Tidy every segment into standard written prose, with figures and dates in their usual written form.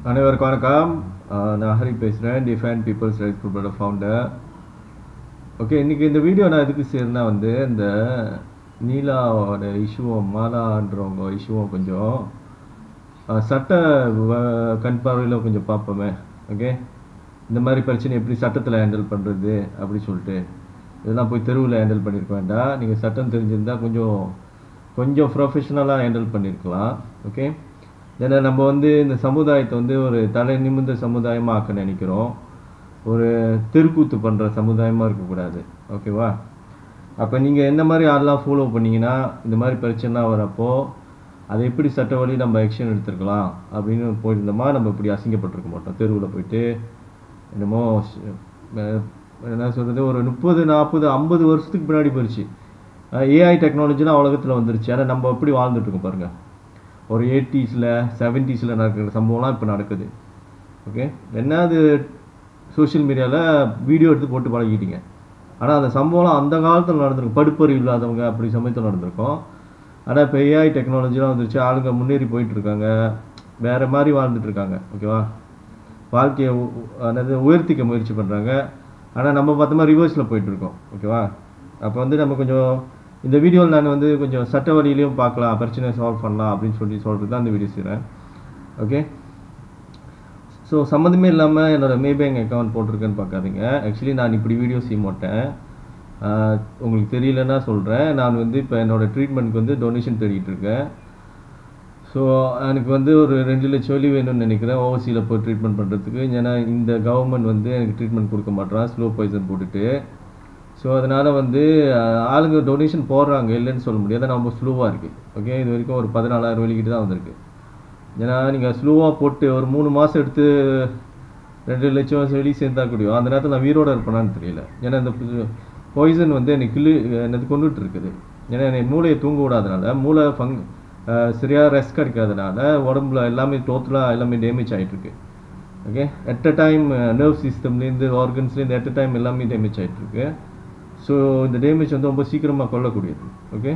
அனைவருக்கும் வணக்கம். நான் ஹரி பேசுகிறேன், டிஃபைன் பீப்புள்ஸ் ரைட்ஸ் குரூப்போட ஃபவுண்டர். ஓகே, இன்றைக்கி இந்த வீடியோ நான் எதுக்கு செய்யறேன்னா இந்த நீலாவோட இஷ்யூவும் மாலான்றவங்க இஷ்யூவும் கொஞ்சம் சட்ட கண் பார்வையில் கொஞ்சம் பார்ப்போமே. ஓகே, இந்த மாதிரி பிரச்சனை எப்படி சட்டத்தில் ஹேண்டில் பண்ணுறது அப்படி சொல்லிட்டு இதெல்லாம் போய் தெருவில் ஹேண்டில் பண்ணியிருக்க வேண்டாம். நீங்கள் சட்டம் தெரிஞ்சிருந்தால் கொஞ்சம் ப்ரொஃபஷ்னலாக ஹேண்டில் பண்ணியிருக்கலாம். ஓகே, ஏன்னா நம்ம இந்த சமுதாயத்தை ஒரு தலை நிமிர்ந்த சமுதாயமாக ஆக்க நினைக்கிறோம். ஒரு தெருக்கூத்து பண்ணுற சமுதாயமாக இருக்கக்கூடாது. ஓகேவா? அப்போ நீங்கள் என்ன மாதிரி ஆள்லாம் ஃபாலோ பண்ணிங்கன்னா இந்த மாதிரி பிரச்சனைலாம் வரப்போ அதை எப்படி சட்ட வழி நம்ம ஆக்ஷன் எடுத்துருக்கலாம் அப்படின்னு போயிருந்தோமா நம்ம இப்படி அசிங்கப்பட்டிருக்க மாட்டோம். தெருவில் போயிட்டு என்னமோ என்ன சொல்கிறது, ஒரு 30, 40, 50 வருஷத்துக்கு பின்னாடி போயிடுச்சு. ஏஐ டெக்னாலஜிலாம் உலகத்தில் வந்துருச்சு. ஆனால் நம்ம எப்படி வாழ்ந்துட்டுருக்கோம் பாருங்கள். ஒரு 80s 70s நடக்கிற சம்பவம்லாம் இப்போ நடக்குது. ஓகே, என்ன அது சோஷியல் மீடியாவில் வீடியோ எடுத்து போட்டு பழகிட்டீங்க. ஆனால் அந்த சம்பவம்லாம் அந்த காலத்தில் நடந்திருக்கும். படுப்பறிவு இல்லாதவங்க அப்படி சமயத்தில் நடந்திருக்கும். ஆனால் இப்போ ஏஐ டெக்னாலஜிலாம் வந்துருச்சு. ஆளுங்க முன்னேறி போயிட்டுருக்காங்க, வேறு மாதிரி வாழ்ந்துட்டுருக்காங்க. ஓகேவா? வாழ்க்கையை உயர்த்திக்க முயற்சி பண்ணுறாங்க. ஆனால் நம்ம பார்த்த மாதிரி ரிவர்ஸில் போயிட்டுருக்கோம். ஓகேவா? அப்போ நம்ம கொஞ்சம் இந்த வீடியோவில் நான் கொஞ்சம் சட்ட வழியிலையும் பார்க்கலாம், பிரச்சனையை சால்வ் பண்ணலாம் அப்படின்னு சொல்கிறது தான் இந்த வீடியோ செய்கிறேன். ஓகே, ஸோ சம்மந்தமே இல்லாமல் என்னோடய மேபேங்க் அக்கௌண்ட் போட்டிருக்கேன்னு பார்க்காதீங்க. ஆக்சுவலி நான் இப்படி வீடியோ செய்ய மாட்டேன். உங்களுக்கு தெரியலன்னா சொல்கிறேன். நான் இப்போ என்னோடய ட்ரீட்மெண்ட்டுக்கு டொனேஷன் தேடிட்டு இருக்கேன். ஸோ எனக்கு ஒரு 2 லட்சம் வழி வேணும்னு நினைக்கிறேன் ஓவர்சீயில் போய் ட்ரீட்மெண்ட் பண்ணுறதுக்கு. ஏன்னா இந்த கவர்மெண்ட் எனக்கு ட்ரீட்மெண்ட் கொடுக்க மாட்டேறான், ஸ்லோ பாய்சன் போட்டுட்டு. ஸோ அதனால் ஆளுங்க டொனேஷன் போடுறாங்க, இல்லைன்னு சொல்ல முடியாது. ரொம்ப ஸ்லோவாக இருக்குது. ஓகே, இது வரைக்கும் ஒரு 14,000 வழிக்கிட்டு தான் வந்திருக்கு. ஏன்னா நீங்கள் ஸ்லோவாக போட்டு ஒரு 3 மாதம் எடுத்து 2 லட்சம் வெளி சேர்ந்தா கூடியும் அந்த நேரத்தில் நான் உயிரோடு இருப்பேனான்னு தெரியல. ஏன்னா இந்த பாய்சன் என்னது கொண்டுட்டு இருக்குது. ஏன்னா என்னை மூளையை தூங்க விடாதனால, மூளை சரியாக ரெஸ்ட் கிடைக்காதனால உடம்புல எல்லாமே டோட்டலாக எல்லாமே டேமேஜ் ஆகிட்டுருக்கு. Okay, at a time nerve சிஸ்டம்லேருந்து ஆர்கன்ஸ்லேருந்து அட் அ டைம் எல்லாமே டேமேஜ் ஆகிட்டுருக்கு. ஸோ இந்த டேமேஜ் ரொம்ப சீக்கிரமாக கொள்ளக்கூடியது. ஓகே,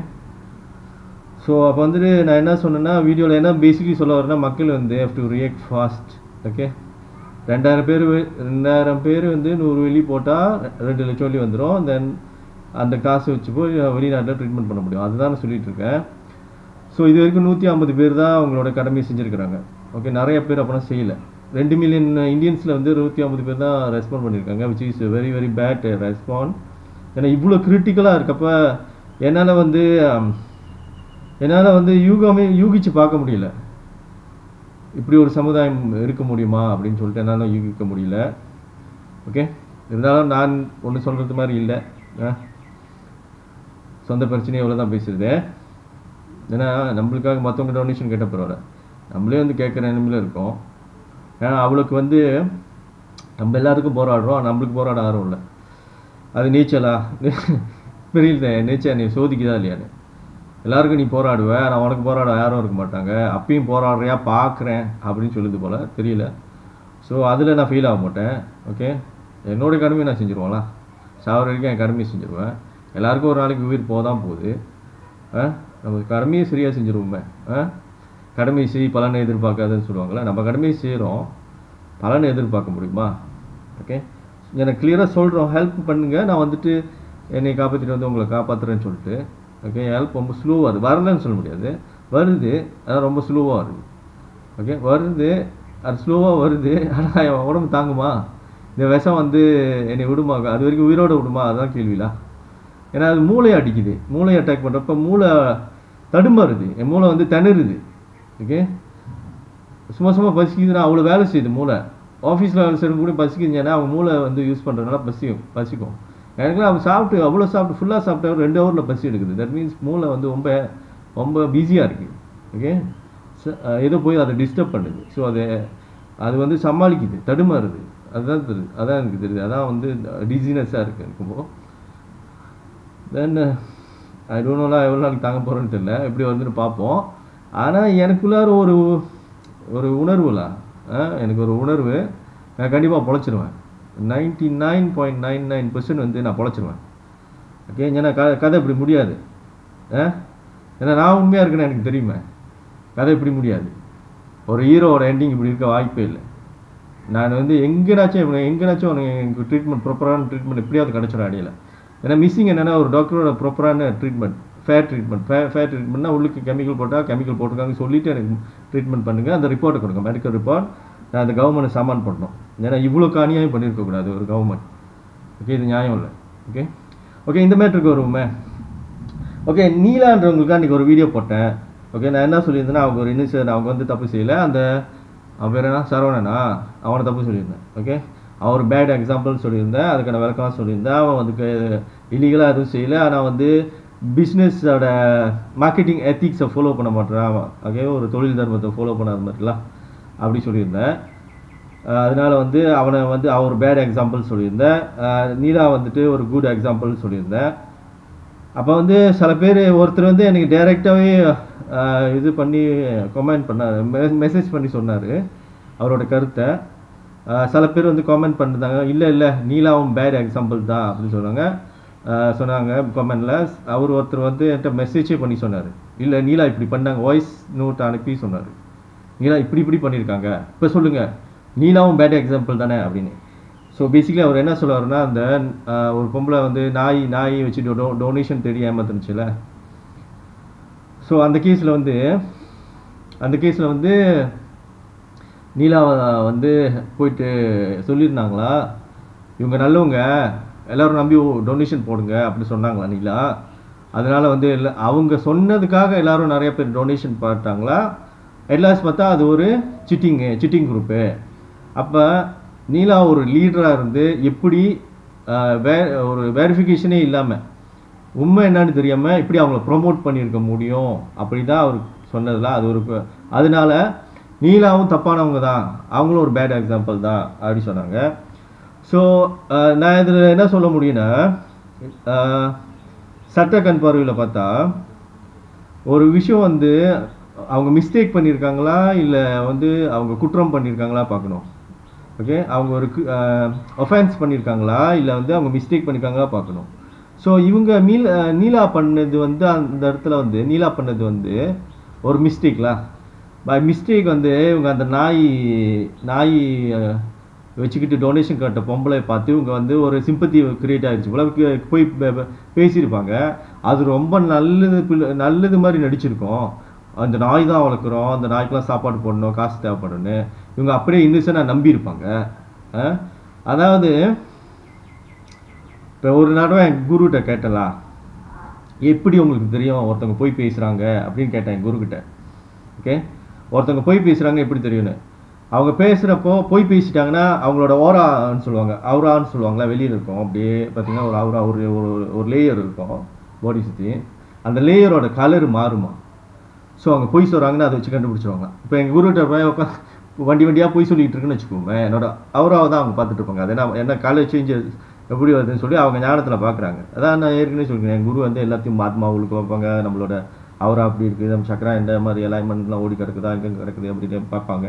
ஸோ அப்போ நான் என்ன சொன்னேன்னா வீடியோவில் என்ன பேசிக்கலி சொல்ல வரேன்னா, மக்கள் have to react fast. Okay, 2000 பேர் 100 வெள்ளி போட்டால் 2 லட்சம் வெள்ளி வந்துடும். தென் அந்த காசு வச்சு போய் வெளிநாட்டில் ட்ரீட்மெண்ட் பண்ண முடியும். அதுதான் நான் சொல்லிகிட்ருக்கேன். ஸோ இது வரைக்கும் 150 பேர் தான் அவங்களோட கடமையை செஞ்சுருக்கிறாங்க. ஓகே, நிறைய பேர் அப்புறம் செய்யலை. 2 மில்லியன் இந்தியன்ஸில் 150 பேர் தான் ரெஸ்பாண்ட் பண்ணியிருக்காங்க, which is very very bad respond. ஏன்னா இவ்வளோ கிரிட்டிக்கலாக இருக்கப்போ என்னால் யூகிச்சு பார்க்க முடியல. இப்படி ஒரு சமுதாயம் இருக்க முடியுமா அப்படின்னு சொல்லிட்டு என்னால் யூகிக்க முடியல. ஓகே, இருந்தாலும் நான் ஒன்று சொல்கிறது மாதிரி இல்லை. சொந்த பிரச்சனையை எவ்வளோ தான் பேசுறது. ஏன்னா நம்மளுக்காக மற்றவங்க டொனேஷன் கேட்ட பரவாயில்ல, நம்மளே கேட்குற நிலைமையில் இருக்கோம். ஏன்னா அவளுக்கு நம்ம எல்லாருக்கும் போராடுறோம், நம்மளுக்கு போராட ஆர்வம் இல்லை. அது நீச்சலா பெரியல நீச்சல் நீ சோதிக்குதா இல்லையான்னு. எல்லாருக்கும் நீ போராடுவ, நான் உனக்கு போராட யாரும் இருக்க மாட்டாங்க, அப்பயும் போராடுறியா பார்க்குறேன் அப்படின்னு சொல்லுது போல், தெரியல. ஸோ அதில் நான் ஃபீல் ஆக மாட்டேன். ஓகே, என்னோடய கடமையை நான் செஞ்சுருவேன்ல. சாவர வரைக்கும் என் கடமையை செஞ்சுருவேன். எல்லாருக்கும் ஒரு நாளைக்கு உயிர் போதான் போகுது. நம்ம கடமையை சரியாக செஞ்சுருவோமே. கடமை செய் பலனை எதிர்பார்க்காதுன்னு சொல்லுவாங்களே, நம்ம கடமையை செய்கிறோம், பலனை எதிர்பார்க்க முடியுமா? ஓகே, எனக்கு கிளியராக சொல்கிறோம், ஹெல்ப் பண்ணுங்கள், நான் என்னை காப்பாற்றிட்டு உங்களை காப்பாற்றுறேன்னு சொல்லிட்டு. ஓகே, ஹெல்ப் ரொம்ப ஸ்லோவாக வருது, வரலன்னு சொல்ல முடியாது, வருது, ஆனால் ரொம்ப ஸ்லோவாக வருது. ஓகே, வருது, அது ஸ்லோவாக வருது. ஆனால் என் உடம்பு தாங்குமா? இந்த விஷம் என்னை விடுமா? அது வரைக்கும் உயிரோடு விடுமா? அதுதான் கேள்விலா. ஏன்னா அது மூளையை அடிக்குது. மூளையை அட்டாக் பண்ணுறப்ப மூளை தடுமாறுது, என் மூளை திணறுது. ஓகே, சும்மா பசிக்குதுன்னா அவ்வளோ வேலை செய்யுது மூளை. ஆஃபீஸில் வேலை செய்யறது கூட பசிக்குதுன்னா அவங்க மூளை யூஸ் பண்ணுறதுனால பசிக்கும். எனக்குலாம் அவங்க அவ்வளோ சாப்பிட்டு ஃபுல்லாக சாப்பிட்டா 2 ஹவரில் பசி எடுக்குது. தட் மீன்ஸ் மூளை ரொம்ப ரொம்ப பிஸியாக இருக்குது. ஓகே, ஏதோ போய் அதை டிஸ்டர்ப் பண்ணுது. ஸோ அது சமாளிக்குது, தடுமாறுது. அதுதான் தெரியுது, அதான் எனக்கு தெரியுது. அதான் டிசீனஸாக இருக்குது இருக்கும்போது. தென் ஐ டோன்ட் நோலாம் எவ்வளோ நாளைக்கு தாங்க போகிறேன்னு தெரியல, எப்படி வருதுன்னு பார்ப்போம். ஆனால் எனக்குள்ளார ஒரு உணர்வுல எனக்கு ஒரு உணர்வு, நான் கண்டிப்பாக பொழைச்சிருவேன். 99.99% நான் பொழைச்சிருவேன். ஓகே, ஏன்னா கதை இப்படி முடியாது. ஏன்னா நான் உண்மையாக இருக்கேன்னு எனக்கு தெரியுமே, கதை இப்படி முடியாது. ஒரு ஹீரோவோட எண்டிங் இப்படி இருக்க வாய்ப்பே இல்லை. நான் வந்து எங்கேனாச்சும் எனக்கு ட்ரீட்மெண்ட் ப்ராப்பரான ட்ரீட்மெண்ட் எப்படியாவது கிடச்சிடும் அடியில். ஏன்னா மிஸ்ஸிங் என்னென்னா ஒரு டாக்டரோட ப்ராப்பரான ட்ரீட்மெண்ட், ஃபேர் ட்ரீட்மெண்ட்னா உள்ளுக்கு கெமிக்கல் போட்டிருக்காங்க சொல்லிவிட்டு எனக்கு ட்ரீட்மெண்ட் பண்ணுங்கள், அந்த ரிப்போர்ட்டை கொடுங்க, மெடிக்கல் ரிப்போர்ட். நான் அந்த கவர்மெண்ட் சாமான் பண்ணணும். ஏன்னா இவ்வளோ அநியாயம் பண்ணியிருக்கக்கூடாது ஒரு கவர்மெண்ட். ஓகே, இது நியாயம் இல்லை. ஓகே இந்த மேட்ருக்கு வருவோமே. ஓகே, நீலான்றவங்களுக்காக இன்றைக்கி ஒரு வீடியோ போட்டேன். ஓகே, நான் என்ன சொல்லியிருந்தேன்னா அவங்க ஒரு இன்னிஷியல் அவங்க வந்து தப்பு செய்யலை. அந்த அவன் பேர் என்ன சரவணனா, அவனை தப்பு சொல்லியிருந்தேன். ஓகே, அவர் பேட் எக்ஸாம்பிள் சொல்லியிருந்தேன், அதுக்கான விளக்கம் சொல்லியிருந்தேன். அவன் வந்து இல்லீகலாக எதுவும் செய்யலை, ஆனால் வந்து பிஸ்னஸோட மார்க்கெட்டிங் எத்திக்ஸை ஃபாலோ பண்ண மாட்டேறான் அவன். ஓகே, ஒரு தொழில் தர்மத்தை ஃபாலோ பண்ணாத மாதிரிலாம் அப்படி சொல்லியிருந்தேன். அதனால் வந்து அவனை வந்து அவர் பேட் எக்ஸாம்பிள் சொல்லியிருந்தேன். நீலா வந்துட்டு ஒரு குட் எக்ஸாம்பிள் சொல்லியிருந்தேன். அப்போ வந்து சில பேர் ஒருத்தர் வந்து எனக்கு டைரெக்டாகவே இது பண்ணி கமெண்ட் பண்ணார், மெசேஜ் பண்ணி சொன்னார் அவரோட கருத்தை. சில பேர் வந்து கமெண்ட் பண்ணிருந்தாங்க, இல்லை நீலாவும் பேட் எக்ஸாம்பிள் தான் அப்படின்னு சொன்னாங்க கமெண்டில். அவர் ஒருத்தர் வந்து என்கிட்ட மெசேஜே பண்ணி சொன்னார், இல்லை நீலா இப்படி பண்ணாங்க, வாய்ஸ் நோட் அனுப்பி சொன்னார், நீலா இப்படி பண்ணியிருக்காங்க, இப்போ சொல்லுங்கள் நீலாவும் பேட் எக்ஸாம்பிள் தானே அப்படின்னு. ஸோ பேசிக்கலி அவர் என்ன சொல்லுவாருன்னா, அந்த ஒரு பொம்பளை வந்து நாய் வச்சு டொனேஷன் தேடி ஏமாத்துனுச்சுல. ஸோ அந்த கேஸில் வந்து நீலாவை வந்து போயிட்டு சொல்லியிருந்தாங்களா, இவங்க நல்லவங்க எல்லோரும் நம்பி டொனேஷன் போடுங்க அப்படின்னு சொன்னாங்களா நீலா. அதனால் வந்து அவங்க சொன்னதுக்காக எல்லோரும் நிறைய பேர் டொனேஷன் போட்டாங்களா. எல்லாஸ் பார்த்தா அது ஒரு சிட்டிங் குரூப்பு. அப்போ நீலா ஒரு லீடராக இருந்து எப்படி ஒரு வெரிஃபிகேஷனே இல்லாமல் உண்மை என்னன்னு தெரியாமல் இப்படி அவங்கள ப்ரொமோட் பண்ணியிருக்க முடியும் அப்படி தான் அவர் சொன்னதில்ல. அது ஒரு அதனால நீலாவும் தப்பானவங்க தான், அவங்களும் ஒரு பேட் எக்ஸாம்பிள் தான் அப்படி சொன்னாங்க. ஸோ நான் இதில் என்ன சொல்ல முடியும்னா, சட்ட கண் பார்வையில் பார்த்தா ஒரு விஷயம் வந்து அவங்க மிஸ்டேக் பண்ணியிருக்காங்களா இல்லை வந்து அவங்க குற்றம் பண்ணியிருக்காங்களா பார்க்கணும். ஓகே, அவங்க ஒரு ஒஃபென்ஸ் பண்ணியிருக்காங்களா இல்லை வந்து அவங்க மிஸ்டேக் பண்ணியிருக்காங்களா பார்க்கணும். ஸோ இவங்க நீலா பண்ணது வந்து அந்த இடத்துல வந்து நீலா பண்ணது வந்து ஒரு மிஸ்டேக்லாம். பை மிஸ்டேக் வந்து இவங்க அந்த நாய் வச்சுக்கிட்டு டொனேஷன் கட்ட பொம்பளை பார்த்து இவங்க வந்து ஒரு சிம்பத்தி கிரியேட் ஆகிடுச்சு போல போய் பேசியிருப்பாங்க. அது ரொம்ப நல்லது மாதிரி நடிச்சிருக்கோம். அந்த நாய் தான் வளர்க்குறோம், அந்த நாய்க்கெலாம் சாப்பாடு போடணும், காசு தேவைப்படுன்னு இவங்க அப்படியே இன்னும் நம்பியிருப்பாங்க. அதாவது இப்போ ஒரு தடவை என் குருகிட்ட கேட்டலா, எப்படி உங்களுக்கு தெரியும் ஒருத்தவங்க போய் பேசுகிறாங்க அப்படின்னு கேட்டேன் என் குருக்கிட்ட. ஓகே, ஒருத்தவங்க போய் பேசுகிறாங்க எப்படி தெரியும்னு. அவங்க பேசுகிறப்போ போய் பேசிட்டாங்கன்னா அவங்களோட ஓரான்னு சொல்லுவாங்களா, வெளியில் இருக்கும். அப்படியே பார்த்தீங்கன்னா ஒரு அவுரா ஒரு லேயர் இருக்கும் பாடி சுற்றி, அந்த லேயரோட கலர் மாறுமா. ஸோ அவங்க பொய் சொல்கிறாங்கன்னா அதை வச்சு கண்டுபிடிச்சிருவாங்க. இப்போ எங்கள் குருகிட்ட போய் வண்டியாக பொய் சொல்லிகிட்டு இருக்குன்னு வச்சுக்கோங்க, என்னோட அவராவை தான் அவங்க பார்த்துட்டு இருப்பாங்க. அது என்ன கலர் சேஞ்சஸ் எப்படி வருதுன்னு சொல்லி அவங்க ஞானத்தில் பார்க்குறாங்க. அதான் நான் ஏற்கனவே சொல்லிக்கிறேன், என் குரு வந்து எல்லாத்தையும் ஆத்மாவுக்கு வைப்பாங்க, நம்மளோட அவரா அப்படி இருக்குது, நம்ம சக்கரா இந்த மாதிரி அலைன்மெண்ட்லாம் ஓடி கிடக்குதா எங்கே கிடக்குது அப்படின்னு பார்ப்பாங்க.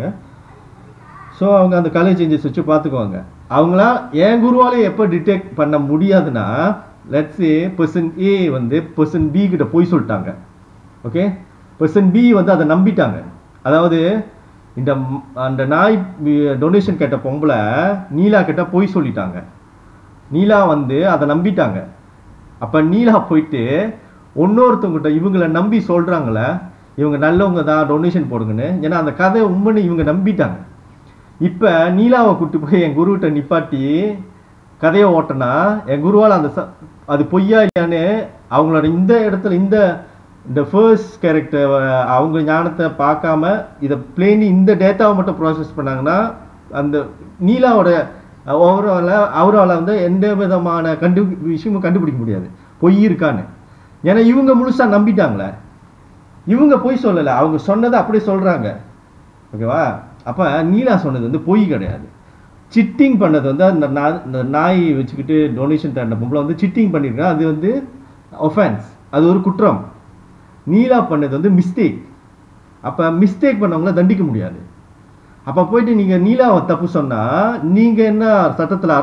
ஸோ அவங்க அந்த கலர் சேஞ்சஸ் வச்சு பார்த்துக்குவாங்க. அவங்களாம் என் குருவாலே எப்போ டிடெக்ட் பண்ண முடியாதுன்னா, லெட்ஸ் ஏ பர்சன் ஏ வந்து பர்சன் பி கிட்ட போய் சொல்லிட்டாங்க. ஓகே, பர்சன் பி வந்து அதை நம்பிட்டாங்க. அதாவது அந்த நாய் டொனேஷன் கேட்ட பொம்பளை நீலா கிட்ட போய் சொல்லிட்டாங்க. நீலா வந்து அதை நம்பிட்டாங்க. அப்போ நீலா போயிட்டு இன்னொருத்தவங்கிட்ட இவங்களை நம்பி சொல்கிறாங்களே இவங்க நல்லவங்க தான் டொனேஷன் போடுங்கன்னு. ஏன்னா அந்த கதை உண்மைன்னு இவங்க நம்பிட்டாங்க. இப்போ நீலாவை கூப்பிட்டு போய் என் குருகிட்ட நிப்பாட்டி கதையை ஓட்டினா என் குருவால் அது பொய்யா இல்லையான்னு அவங்களோட இந்த இடத்துல இந்த ஃபர்ஸ்ட் கேரக்டர் அவங்க ஞானத்தை பார்க்காம இதை பிளேனி இந்த டேட்டாவை மட்டும் ப்ராசஸ் பண்ணாங்கன்னா அந்த நீலாவோட அவரால் வந்து எந்த விதமான விஷயமும் கண்டுபிடிக்க முடியாது பொய் இருக்கான்னு. ஏன்னா இவங்க முழுசாக நம்பிட்டாங்களே, இவங்க பொய் சொல்லலை, அவங்க சொன்னதை அப்படியே சொல்கிறாங்க. ஓகேவா? அப்போ நீலா சொன்னது வந்து பொய் கிடையாது. சிட்டிங் பண்ணது வந்து அந்த நாய் வச்சுக்கிட்டு டொனேஷன் தரேன் பொம்பளை வந்து சிட்டிங் பண்ணியிருக்கா, அது வந்து ஒஃபென்ஸ், அது ஒரு குற்றம். நீலா பண்ணது வந்து மிஸ்டேக். அப்போ மிஸ்டேக் பண்ணவங்கள தண்டிக்க முடியாது. அப்போ போயிட்டு நீங்கள் நீலாவை தப்பு சொன்னால் நீங்கள் என்ன சட்டத்தில்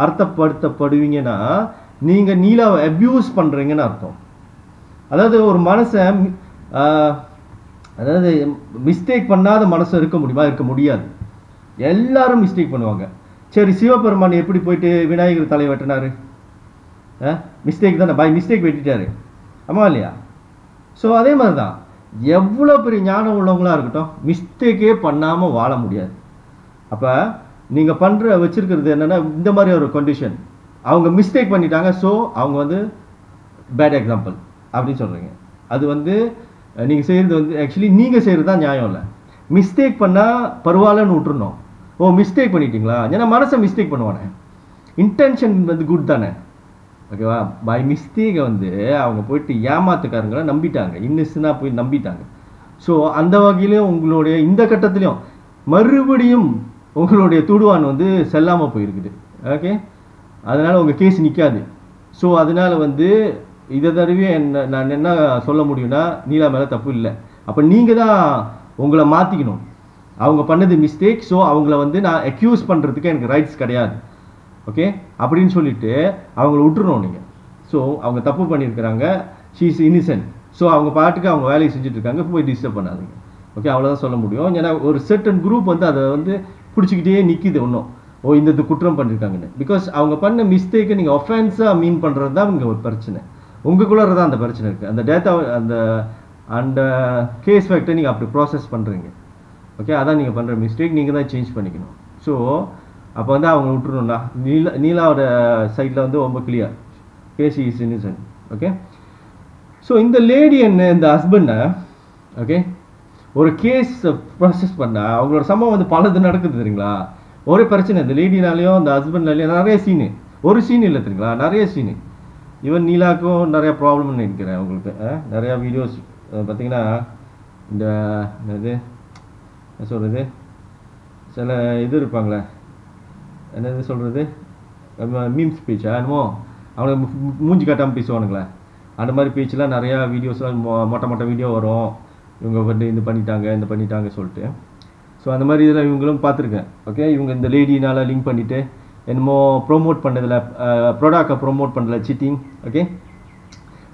அர்த்தப்படுத்தப்படுவீங்கன்னா நீங்கள் நீலாவை அப்யூஸ் பண்ணுறீங்கன்னு அர்த்தம். அதாவது ஒரு மனசை அதாவது மிஸ்டேக் பண்ணாத மனசு இருக்க முடியுமா? இருக்க முடியாது. எல்லாரும் மிஸ்டேக் பண்ணுவாங்க. சரி, சிவபெருமான் எப்படி போயிட்டு விநாயகர் தலையை வெட்டினாரு? மிஸ்டேக் தானே, பை மிஸ்டேக் வெட்டிட்டாரு. ஆமா இல்லையா? ஸோ அதே மாதிரி தான் எவ்வளோ பெரிய ஞானம் உள்ளவங்களா இருக்கட்டும், மிஸ்டேக்கே பண்ணாமல் வாழ முடியாது. அப்போ நீங்கள் வச்சுருக்கிறது என்னென்னா, இந்த மாதிரி ஒரு கண்டிஷன், அவங்க மிஸ்டேக் பண்ணிட்டாங்க, ஸோ அவங்க வந்து பேட் எக்ஸாம்பிள் அப்படின்னு சொல்கிறீங்க. அது வந்து நீங்கள் செய்கிறது வந்து ஆக்சுவலி நீங்கள் செய்கிறது தான் நியாயம் இல்லை. மிஸ்டேக் பண்ணால் பரவாயில்லன்னு விட்டுருணும். ஓ மிஸ்டேக் பண்ணிட்டீங்களா? ஏன்னா மனசை மிஸ்டேக் பண்ணுவானே, இன்டென்ஷன் வந்து குட் தானே, ஓகேவா? பை மிஸ்டேக்கை வந்து அவங்க போயிட்டு ஏமாத்துக்காரங்களை நம்பிட்டாங்க, இன்னுசுனா போய் நம்பிட்டாங்க. ஸோ அந்த வகையிலையும் உங்களுடைய இந்த கட்டத்துலையும் மறுபடியும் உங்களுடைய துடுவான் வந்து செல்லாமல் போயிருக்குது. ஓகே, அதனால் உங்கள் கேஸ் நிற்காது. ஸோ அதனால் வந்து இதை தடவை நான் என்ன சொல்ல முடியும்னா, நீலா மேலே தப்பு இல்லை. அப்போ நீங்கள் தான் உங்களை மாற்றிக்கணும். அவங்க பண்ணது மிஸ்டேக், ஸோ அவங்கள வந்து நான் அக்யூஸ் பண்ணுறதுக்கு எனக்கு ரைட்ஸ் கிடையாது. ஓகே, அப்படின்னு சொல்லிட்டு அவங்கள விட்டுருணும் நீங்கள். ஸோ அவங்க தப்பு பண்ணியிருக்கிறாங்க, ஷீ இஸ் இன்னிசென்ட். ஸோ அவங்க பாட்டுக்கு அவங்க வேலையை செஞ்சுட்டு இருக்காங்க, போய் டிஸ்டர்ப் பண்ணாதீங்க. ஓகே, அவ்வளோதான் சொல்ல முடியும். ஏன்னா ஒரு சர்டன் குரூப் வந்து அதை வந்து பிடிச்சிக்கிட்டே நிற்கிது ஒன்றும். ஓ இந்த குற்றம் பண்ணியிருக்காங்கன்னு. பிகாஸ் அவங்க பண்ண மிஸ்டேக்கை நீங்கள் ஒஃபென்ஸாக மீன் பண்ணுறது தான் இங்கே ஒரு பிரச்சனை. உங்களுக்குள்ளே தான் அந்த பிரச்சனை இருக்குது. அந்த டேட்டா அந்த கேஸ் ஃபேக்டை நீங்கள் அப்படி ப்ராசஸ் பண்ணுறீங்க. ஓகே, அதான் நீங்கள் பண்ணுற மிஸ்டேக். நீங்கள் தான் சேஞ்ச் பண்ணிக்கணும். ஸோ அப்போ வந்து அவங்க விட்டுருணும்னா, நீலாவோட சைடில் வந்து ரொம்ப clear, case is innocent. Okay, so இந்த லேடி என்ன, இந்த ஹஸ்பண்டை ஓகே ஒரு கேஸ் ப்ராசஸ் பண்ணால் அவங்களோட சம்பவம் வந்து பலது நடக்குது தெரியுங்களா? ஒரே பிரச்சனை இந்த லேடினாலேயும் இந்த ஹஸ்பண்ட்னாலேயும் நிறைய சீனு, ஒரு சீன் இல்லை தெரியுங்களா, நிறைய சீனு. ஈவன் நீலாவுக்கும் நிறைய ப்ராப்ளம்னு நினைக்கிறேன். உங்களுக்கு நிறையா வீடியோஸ் பார்த்தீங்கன்னா, இந்த இது என்ன சொல்கிறது, சில இது இருப்பாங்களே, என்னது சொல்கிறது, மீம் ஸ்பீச்சா என்னமோ, அவங்க மூஞ்சி காட்டாமல் பேசுவானுங்களே, அந்த மாதிரி பேச்செலாம் நிறையா வீடியோஸ்லாம் மொட்டை வீடியோ வரும். இவங்க வந்து இது பண்ணிட்டாங்க சொல்லிட்டு. ஸோ அந்த மாதிரி இதெல்லாம் இவங்களும் பார்த்துருக்கேன். ஓகே, இவங்க இந்த லேடினால் லிங்க் பண்ணிவிட்டு என்னமோ ப்ரோமோட் பண்ணதில், ப்ராடக்டை ப்ரோமோட் பண்ணல, சீட்டிங். ஓகே,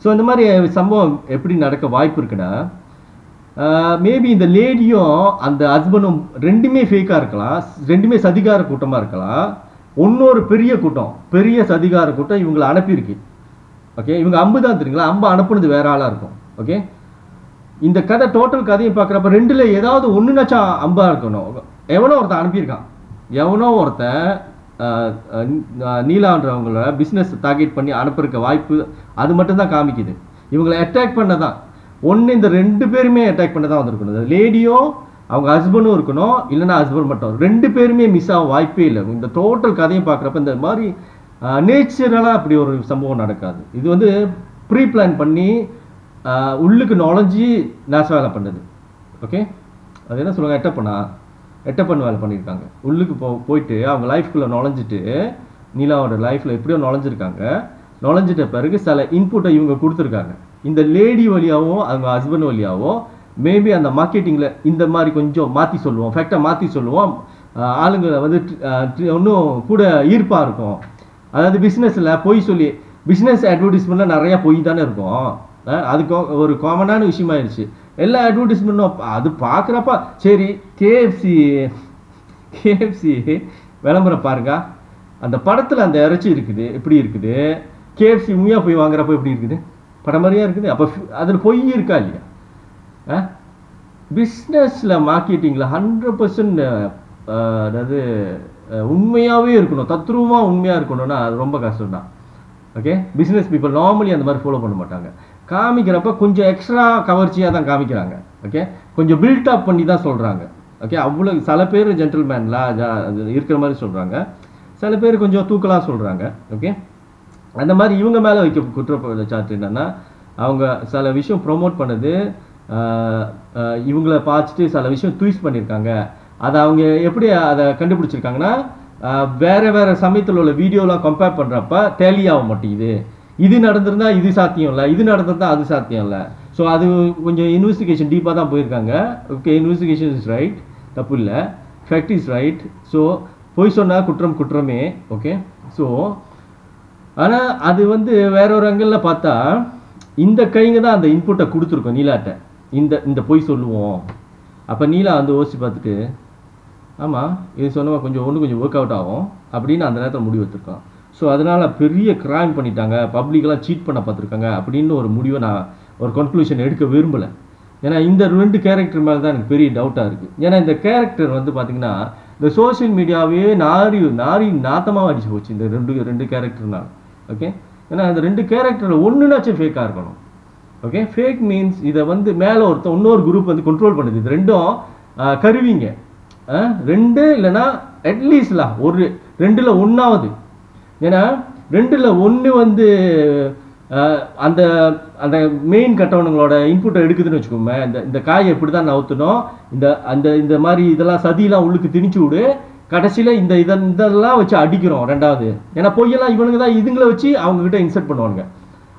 ஸோ இந்த மாதிரி சம்பவம் எப்படி நடக்க வாய்ப்பு இருக்குன்னா, மேபி இந்த லேடியும் அந்த ஹஸ்பண்டும் ரெண்டுமே ஃபேக்காக இருக்கலாம், ரெண்டுமே சதிகார கூட்டமாக இருக்கலாம். இன்னொரு பெரிய கூட்டம், பெரிய சதிகார கூட்டம் இவங்களை அனுப்பியிருக்கு. ஓகே, இவங்க அம்பு தான் தெரியுங்களா, அம்பு அனுப்புனது வேற ஆளாக இருக்கும். ஓகே, இந்த கதை டோட்டல் கதையை பார்க்குறப்ப ரெண்டில் ஏதாவது ஒன்றுனாச்சா அம்பாக இருக்கணும். எவனோ ஒருத்தன் அனுப்பியிருக்கான், எவனோ ஒருத்தன் நீலான்றவங்கள பிஸ்னஸ் டார்கெட் பண்ணி அனுப்புறக்க வாய்ப்பு அது மட்டும்தான் காமிக்குது. இவங்களை அட்டாக் பண்ண தான் ஒன்று, இந்த ரெண்டு பேருமே அட்டாக் பண்ண தான் வந்திருக்கணும். லேடியும் அவங்க ஹஸ்பண்டும் இருக்கணும், இல்லைன்னா ஹஸ்பண்ட் மட்டும், ரெண்டு பேருமே மிஸ் ஆக வாய்ப்பே இல்லை. இந்த டோட்டல் கதையை பார்க்குறப்ப இந்த மாதிரி நேச்சுரலாக அப்படி ஒரு சம்பவம் நடக்காது. இது வந்து ப்ரீ பிளான் பண்ணி உள்ளுக்கு நுழைஞ்சி நாச வேலை பண்ணுது. ஓகே, அது என்ன சொல்லுவாங்க, எட்டப்பன் வேலை பண்ணியிருக்காங்க. உள்ளுக்கு போயிட்டு அவங்க லைஃப்குள்ளே நுழைஞ்சிட்டு, நீலாவோட லைஃப்பில் எப்படியோ நுழைஞ்சிட்ட பிறகு சில இன்புட்டை இவங்க கொடுத்துருக்காங்க. இந்த லேடி வழியாகவும் அவங்க ஹஸ்பண்ட் வழியாகவும் மேபி அந்த மார்க்கெட்டிங்கில் இந்த மாதிரி கொஞ்சம் மாற்றி சொல்லுவோம், ஃபேக்டாக மாற்றி சொல்லுவோம், ஆளுங்களை வந்து இன்னும் கூட ஈர்ப்பாக இருக்கும். அதாவது பிஸ்னஸில் பொய் சொல்லி, பிஸ்னஸ் அட்வர்டைஸ்மெண்ட்டில் நிறையா பொய் தானே இருக்கும். அதுக்கு ஒரு காமனான விஷயமாயிருச்சு எல்லா அட்வர்டைஸ்மெண்ட்டும். அது பார்க்குறப்ப சரி, கேஎஃப்சி விளம்பரம் பாருங்க, அந்த படத்தில் அந்த இறைச்சி இருக்குது எப்படி இருக்குது, கேஎஃப்சி உண்மையாக போய் வாங்குறப்போ எப்படி இருக்குது, படம் மாதிரியா இருக்குது. அப்போ அதில் பொய் இருக்கா இல்லையா? பிஸ்னஸில் மார்க்கெட்டிங்கில் 100% அதாவது உண்மையாகவே இருக்கணும், தத்ரூபமாக உண்மையாக இருக்கணும்னா அது ரொம்ப கஷ்டம் தான். ஓகே, பிஸ்னஸ் பீப்புள் நார்மலி அந்த மாதிரி ஃபாலோ பண்ண மாட்டாங்க. காமிக்கிறப்ப கொஞ்சம் எக்ஸ்ட்ரா கவர்ச்சியாக தான் காமிக்கிறாங்க. ஓகே, கொஞ்சம் பில்டப் பண்ணி தான் சொல்கிறாங்க. ஓகே, அவ்வளோ சில பேர் ஜென்டில்மேன்லாம் இருக்கிற மாதிரி சொல்கிறாங்க, சில பேர் கொஞ்சம் தூக்கலாக சொல்கிறாங்க. ஓகே, அந்த மாதிரி இவங்க மேலே வைக்க குற்றச்சாட்டு என்னென்னா, அவங்க சில விஷயம் ப்ரொமோட் பண்ணது இவங்கள பார்த்துட்டு சில விஷயம் ட்வீட் பண்ணியிருக்காங்க. அதை அவங்க எப்படி அதை கண்டுபிடிச்சிருக்காங்கன்னா, வேறு சமயத்தில் உள்ள வீடியோலாம் கம்பேர் பண்ணுறப்ப டேலியாக மாட்டேங்குது, இது நடந்திருந்தா இது சாத்தியம் இல்லை, இது நடந்திருந்தா அது சாத்தியம் இல்லை. ஸோ அது கொஞ்சம் இன்வெஸ்டிகேஷன் டீப்பாக தான் போயிருக்காங்க. ஓகே, இன்வெஸ்டிகேஷன் இஸ் ரைட், தப்பு இல்லை, ஃபேக்ட் இஸ் ரைட். ஸோ பொய் சொன்னால் குற்றமே. ஓகே, ஸோ ஆனால் அது வந்து வேற ஒரு ஆங்கிளில் பார்த்தா இந்த கைங்க தான் அந்த இன்புட்டை கொடுத்துருக்கோம் நீலாட்ட. இந்த பொய் சொல்லுவோம். அப்போ நீலா வந்து யோசிச்சு பார்த்துட்டு ஆமாம் இது சொன்னவா கொஞ்சம் ஒர்க் அவுட் ஆகும் அப்படின்னு அந்த நேரத்தில் முடிவு எடுத்திருக்கான். ஸோ அதனால் பெரிய கிரைம் பண்ணிட்டாங்க, பப்ளிக்கெலாம் சீட் பண்ண பார்த்துருக்காங்க அப்படின்னு ஒரு முடிவை நான் ஒரு கன்க்ளூஷன் எடுக்க விரும்பலை. ஏன்னா இந்த 2 கேரக்டர் மேலே தான் எனக்கு பெரிய டவுட்டாக இருக்குது. ஏன்னா இந்த கேரக்டர் வந்து பார்த்திங்கன்னா இந்த சோஷியல் மீடியாவே நாரி நாத்தமாக அடிச்சு போச்சு இந்த ரெண்டு கேரக்டர்னால. ஓகே, ஏன்னா அந்த 2 கேரக்டரில் ஒன்றுனாச்சும் ஃபேக்காக இருக்கணும். ஓகே, ஃபேக் மீன்ஸ் இதை வந்து மேலே இன்னொரு குரூப் வந்து கண்ட்ரோல் பண்ணுது. இது 2ம் கருவிங்க. 2 இல்லைன்னா அட்லீஸ்ட்லாம் ஒரு 2ல் 1ஆவது. ஏன்னா 2ல் 1 வந்து அந்த அந்த மெயின் கட்டவனுங்களோட இன்புட்டை எடுக்குதுன்னு வச்சுக்கோங்க. இந்த காயை எப்படி தான் நவுத்தணும், இந்த மாதிரி இதெல்லாம் சதியெல்லாம் உள்ளுக்கு திணிச்சு விடு, கடைசியில் இதெல்லாம் வச்சு அடிக்கிறோம் 2வது. ஏன்னா பொய்யெல்லாம் இவனுங்க தான் இதுங்களை வச்சு அவங்ககிட்ட இன்சர்ட் பண்ணுவானுங்க.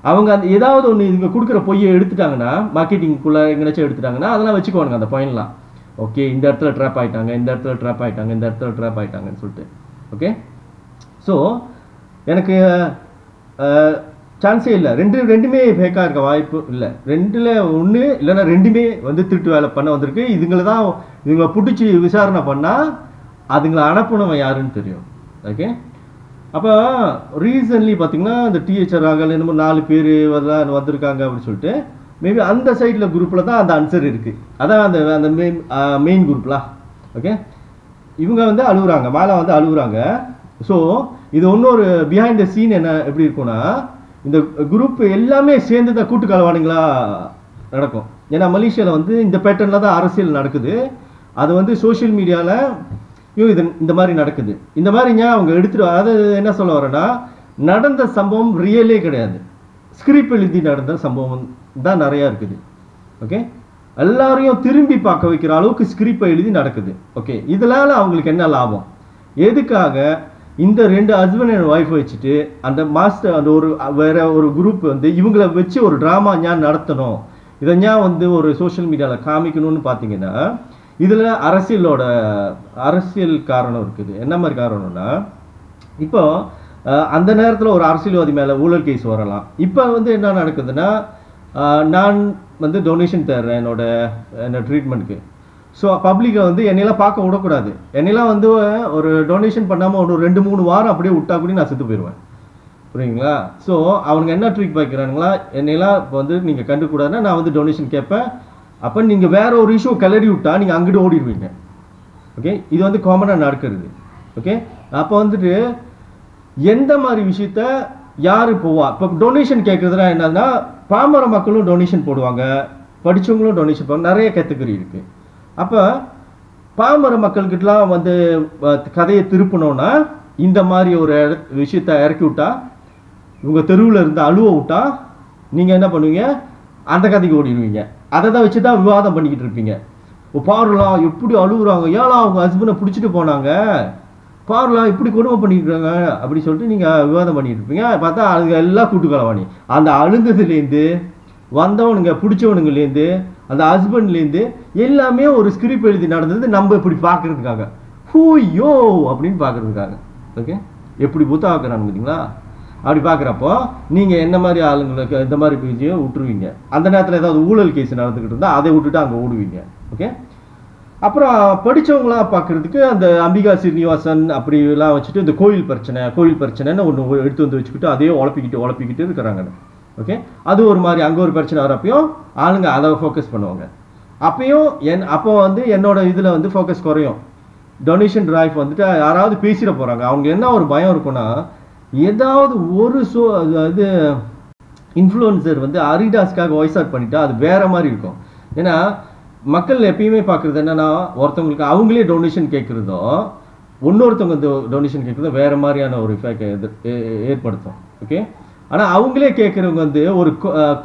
அவங்க அந்த ஏதாவது ஒன்று இதுங்க கொடுக்குற பொய்யை எடுத்துட்டாங்கன்னா, மார்க்கெட்டிங்குள்ளே எங்கேனாச்சும் எடுத்துட்டாங்கன்னா அதெல்லாம் வச்சுக்குவானுங்க அந்த பாயிண்ட்லாம். ஓகே, இந்த இடத்துல ட்ராப் ஆகிட்டாங்க, இந்த இடத்துல ட்ராப் ஆகிட்டாங்க, இந்த இடத்துல ட்ராப் ஆகிட்டாங்கன்னு சொல்லிட்டு. ஓகே, ஸோ எனக்கு சான்ஸே இல்லை. ரெண்டுமே ஃபேக்காக இருக்க வாய்ப்பு இல்லை. 2ல் 1 இல்லைன்னா 2மே வந்து திருட்டு வேலை பண்ண வந்திருக்கு. இதுங்களை பிடிச்சி விசாரணை பண்ணால் அதுங்களை அனுப்புனவன் யாருன்னு தெரியும். ஓகே, அப்போ ரீசன்ட்லி பார்த்தீங்கன்னா இந்த டிஹெச்ஆர் ராகல் என்னமோ 4 பேர் அதெல்லாம் வந்திருக்காங்க அப்படின்னு சொல்லிட்டு மேபி அந்த சைடில் குரூப்பில் தான் அந்த ஆன்சர் இருக்குது. அதான் அந்த மெயின் குரூப்லாம். ஓகே, இவங்க வந்து அழுகுறாங்க, மாலா வந்து அழுகுறாங்க. ஸோ இது இன்னொரு பிஹைண்ட் த சீன் என்ன எப்படி இருக்கும்னா, இந்த குரூப் எல்லாமே சேர்ந்து தான் கூட்டு கலவாணிங்களா நடக்கும். ஏன்னா மலேசியாவில் வந்து இந்த பேட்டர்னில் தான் அரசியல் நடக்குது. அது வந்து சோஷியல் மீடியாவில் இது இந்த மாதிரி நடக்குது. இந்த மாதிரிங்க அவங்க எடுத்துட்டு அதாவது என்ன சொல்ல வரேன்னா, நடந்த சம்பவம் ரியலே கிடையாது, ஸ்கிரிப்ட் எழுதி நடந்த சம்பவம் தான் நிறையா இருக்குது. ஓகே, எல்லாரையும் திரும்பி பார்க்க வைக்கிற அளவுக்கு ஸ்கிரிப்டை எழுதி நடக்குது. ஓகே, இதனால அவங்களுக்கு என்ன லாபம்? எதுக்காக இந்த 2 ஹஸ்பண்ட் அண்ட் ஒய்ஃப் வச்சுட்டு அந்த மாஸ்டர் அந்த வேற ஒரு குரூப் வந்து இவங்களை வச்சு ஒரு ட்ராமா ஞான் நடத்தணும், இதை ஞான் வந்து ஒரு சோஷியல் மீடியாவில் காமிக்கணும்னு பார்த்தீங்கன்னா இதில் அரசியல் காரணம் இருக்குது. என்ன மாதிரி காரணம்னா, இப்போ அந்த நேரத்தில் ஒரு அரசியல்வாதி மேலே ஊழல் கேஸ் வரலாம். இப்போ வந்து என்ன நடக்குதுன்னா, நான் வந்து டொனேஷன் தர்றேன் என்னோட ட்ரீட்மெண்ட்டுக்கு. ஸோ பப்ளிக்கை வந்து என்னையெல்லாம் பார்க்க விடக்கூடாது. என்னையெல்லாம் வந்து ஒரு டொனேஷன் பண்ணாமல் ஒரு 2-3 வாரம் அப்படியே விட்டா கூட நான் செத்து போயிடுவேன். புரியுங்களா? ஸோ அவங்க என்ன ட்ரீட் வைக்கிறாங்களா, என்னையெல்லாம் இப்போ வந்து நீங்கள் கண்டுக்கூடாதுன்னா நான் வந்து டொனேஷன் கேட்பேன். அப்போ நீங்கள் வேற ஒரு இஷ்யூ கிளறி விட்டா நீங்கள் அங்கிட்டு ஓடிடுவீங்க. ஓகே, இது வந்து காமனாக நடக்கிறது. ஓகே, அப்போ வந்துட்டு எந்த மாதிரி விஷயத்த யார் போவா? இப்போ டொனேஷன் கேட்குறதுனா என்னன்னா, பாமர மக்களும் டொனேஷன் போடுவாங்க, படித்தவங்களும் டொனேஷன் போடுவாங்க, நிறைய கேட்டகரி இருக்குது. அப்போ பாமர மக்கள்கிட்டலாம் வந்து கதையை திருப்பணும்னா இந்த மாதிரி ஒரு விஷயத்த இறக்கி விட்டா, இவங்க தெருவில் இருந்து அழுவ விட்டா நீங்கள் என்ன பண்ணுவீங்க? அந்த கதைக்கு ஓடிடுவீங்க. அதை தான் வச்சு தான் விவாதம் பண்ணிக்கிட்டு இருப்பீங்க. பாருலாம் எப்படி அழுகுறாங்க, ஏலாம் அவங்க ஹஸ்பண்டை பிடிச்சிட்டு போனாங்க, பாருலாம் எப்படி கொடுமை பண்ணிக்கிறாங்க அப்படி சொல்லிட்டு நீங்கள் விவாதம் பண்ணிட்டு இருப்பீங்க. பார்த்தா அதுங்க எல்லாம் கூட்டுக்கலவாணி. அந்த அழுந்ததுலேருந்து வந்தவனுங்க பிடிச்சவனுங்கலேருந்து அந்த ஹஸ்பண்ட்லேருந்து எல்லாமே ஒரு ஸ்கிரிப்ட் எழுதி நடந்தது நம்ம இப்படி பார்க்கறதுக்காக, ஹூயோ அப்படின்னு பார்க்கறதுக்காக. ஓகே, எப்படி புத்தாக்குறான்னு பார்த்தீங்களா? அப்படி பார்க்குறப்போ நீங்கள் என்ன மாதிரி ஆளுங்களுக்கு இந்த மாதிரி பேஜையோ விட்டுருவீங்க. அந்த நேரத்தில் ஏதாவது ஊழல் கேஸ் நடந்துக்கிட்டு இருந்தால் அதை விட்டுட்டு அங்கே ஓடுவீங்க. ஓகே, அப்புறம் படித்தவங்களாம் பார்க்குறதுக்கு அந்த அம்பிகா ஸ்ரீனிவாசன் அப்படிலாம் வச்சுட்டு இந்த கோயில் பிரச்சனைன்னு ஒன்று எடுத்து வந்து வச்சுக்கிட்டு அதையே உழப்பிக்கிட்டு இருக்கிறாங்க. ஓகே, அது ஒரு மாதிரி அங்கே ஒரு பிரச்சனை வரப்பையும் ஆளுங்க அதை ஃபோக்கஸ் பண்ணுவாங்க. அப்போ வந்து என்னோட இதில் வந்து ஃபோக்கஸ் குறையும். டொனேஷன் டிரைவ் வந்துட்டு யாராவது பேசிட போகிறாங்க, அவங்க என்ன ஒரு பயம் இருக்குன்னா, ஏதாவது ஒரு இது இன்ஃப்ளூயன்சர் வந்து அரிடாஸ்க்காக வாய்ஸ் அவுட் பண்ணிட்டா அது வேற மாதிரி இருக்கும். ஏன்னா மக்கள் எப்பயுமே பார்க்குறது என்னன்னா, ஒருத்தவங்களுக்கு அவங்களே டொனேஷன் கேட்குறதும் இன்னொருத்தவங்க டொனேஷன் கேட்குறதும் வேற மாதிரியான ஒரு இஃபெக்ட் ஏற்படுத்தும். ஓகே, ஆனால் அவங்களே கேட்குறவங்க வந்து ஒரு